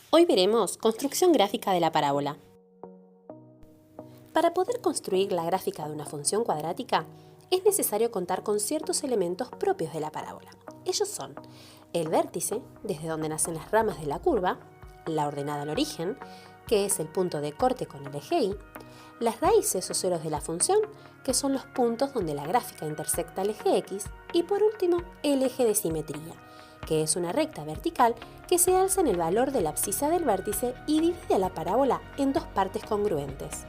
Hoy veremos construcción gráfica de la parábola. Para poder construir la gráfica de una función cuadrática, es necesario contar con ciertos elementos propios de la parábola. Ellos son el vértice, desde donde nacen las ramas de la curva, la ordenada al origen, que es el punto de corte con el eje Y, las raíces o ceros de la función, que son los puntos donde la gráfica intersecta el eje X, y por último, el eje de simetría, que es una recta vertical que se alza en el valor de la abscisa del vértice y divide a la parábola en dos partes congruentes.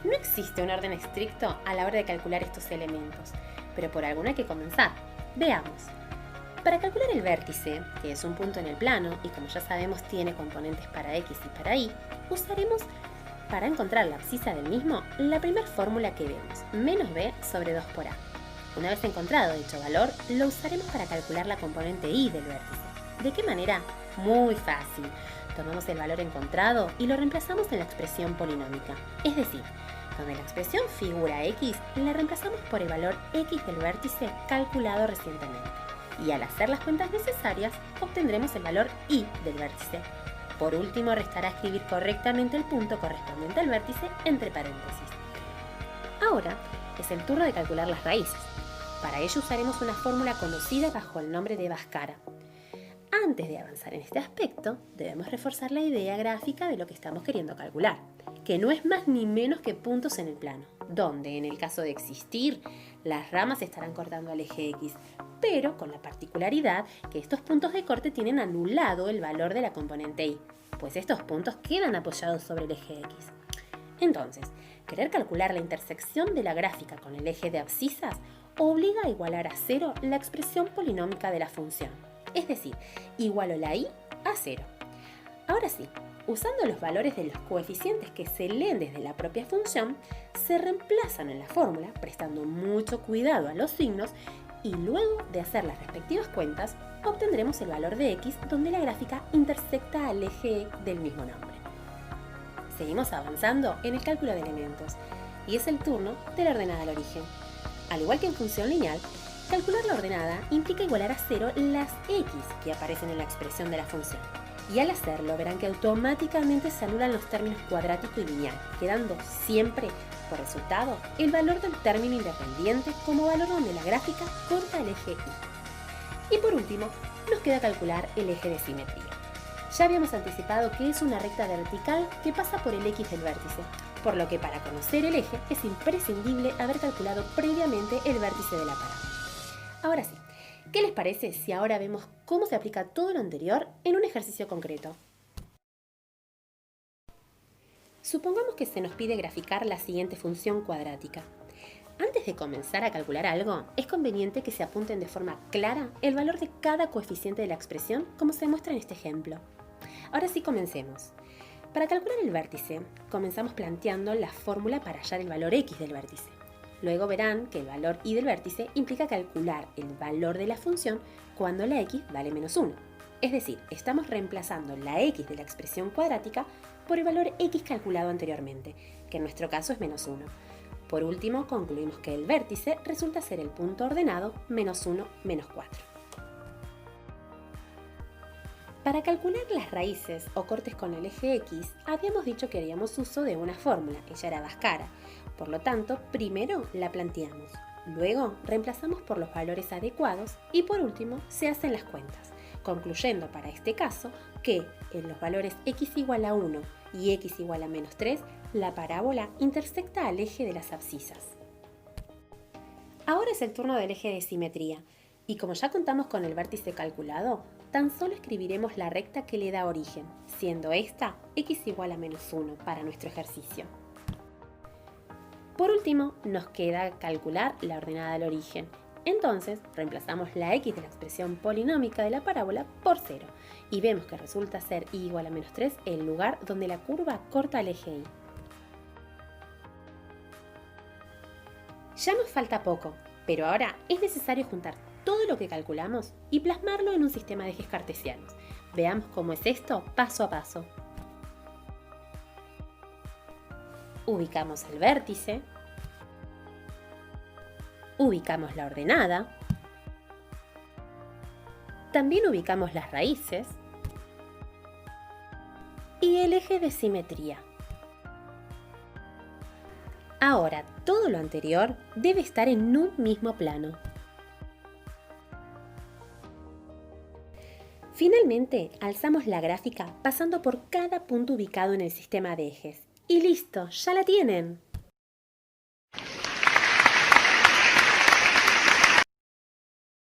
No existe un orden estricto a la hora de calcular estos elementos, pero por alguno hay que comenzar. Veamos. Para calcular el vértice, que es un punto en el plano y como ya sabemos tiene componentes para X y para Y, usaremos para encontrar la abscisa del mismo la primera fórmula que vemos, menos b sobre 2 por a. Una vez encontrado dicho valor, lo usaremos para calcular la componente Y del vértice. ¿De qué manera? Muy fácil. Tomamos el valor encontrado y lo reemplazamos en la expresión polinómica. Es decir, donde la expresión figura X, la reemplazamos por el valor X del vértice calculado recientemente. Y al hacer las cuentas necesarias, obtendremos el valor Y del vértice. Por último, restará escribir correctamente el punto correspondiente al vértice entre paréntesis. Ahora es el turno de calcular las raíces. Para ello usaremos una fórmula conocida bajo el nombre de Bhaskara. Antes de avanzar en este aspecto, debemos reforzar la idea gráfica de lo que estamos queriendo calcular, que no es más ni menos que puntos en el plano, donde en el caso de existir, las ramas estarán cortando al eje X, pero con la particularidad que estos puntos de corte tienen anulado el valor de la componente Y, pues estos puntos quedan apoyados sobre el eje X. Entonces, querer calcular la intersección de la gráfica con el eje de abscisas obliga a igualar a cero la expresión polinómica de la función, es decir, igualo la Y a cero. Ahora sí, usando los valores de los coeficientes que se leen desde la propia función, se reemplazan en la fórmula, prestando mucho cuidado a los signos, y luego de hacer las respectivas cuentas, obtendremos el valor de X donde la gráfica intersecta al eje del mismo nombre. Seguimos avanzando en el cálculo de elementos, y es el turno de la ordenada al origen. Al igual que en función lineal, calcular la ordenada implica igualar a cero las X que aparecen en la expresión de la función. Y al hacerlo verán que automáticamente se anulan los términos cuadrático y lineal, quedando siempre, por resultado, el valor del término independiente como valor donde la gráfica corta el eje Y. Y por último, nos queda calcular el eje de simetría. Ya habíamos anticipado que es una recta vertical que pasa por el X del vértice, por lo que para conocer el eje es imprescindible haber calculado previamente el vértice de la parábola. Ahora sí, ¿qué les parece si ahora vemos cómo se aplica todo lo anterior en un ejercicio concreto? Supongamos que se nos pide graficar la siguiente función cuadrática. Antes de comenzar a calcular algo, es conveniente que se apunten de forma clara el valor de cada coeficiente de la expresión, como se muestra en este ejemplo. Ahora sí, comencemos. Para calcular el vértice, comenzamos planteando la fórmula para hallar el valor X del vértice. Luego verán que el valor Y del vértice implica calcular el valor de la función cuando la X vale menos 1. Es decir, estamos reemplazando la X de la expresión cuadrática por el valor X calculado anteriormente, que en nuestro caso es menos 1. Por último, concluimos que el vértice resulta ser el punto ordenado menos 1, menos 4. Para calcular las raíces o cortes con el eje X, habíamos dicho que haríamos uso de una fórmula, ella era Bhaskara. Por lo tanto, primero la planteamos, luego reemplazamos por los valores adecuados y por último se hacen las cuentas, concluyendo para este caso que en los valores X igual a 1 y X igual a menos 3, la parábola intersecta al eje de las abscisas. Ahora es el turno del eje de simetría, y como ya contamos con el vértice calculado, tan solo escribiremos la recta que le da origen, siendo esta X igual a menos 1 para nuestro ejercicio. Por último, nos queda calcular la ordenada al origen. Entonces, reemplazamos la X de la expresión polinómica de la parábola por 0 y vemos que resulta ser Y igual a menos 3 el lugar donde la curva corta el eje Y. Ya nos falta poco, pero ahora es necesario juntar todo lo que calculamos y plasmarlo en un sistema de ejes cartesianos. Veamos cómo es esto paso a paso. Ubicamos el vértice, ubicamos la ordenada, También ubicamos las raíces y el eje de simetría. Ahora, todo lo anterior debe estar en un mismo plano. Finalmente, alzamos la gráfica pasando por cada punto ubicado en el sistema de ejes. ¡Y listo! ¡Ya la tienen!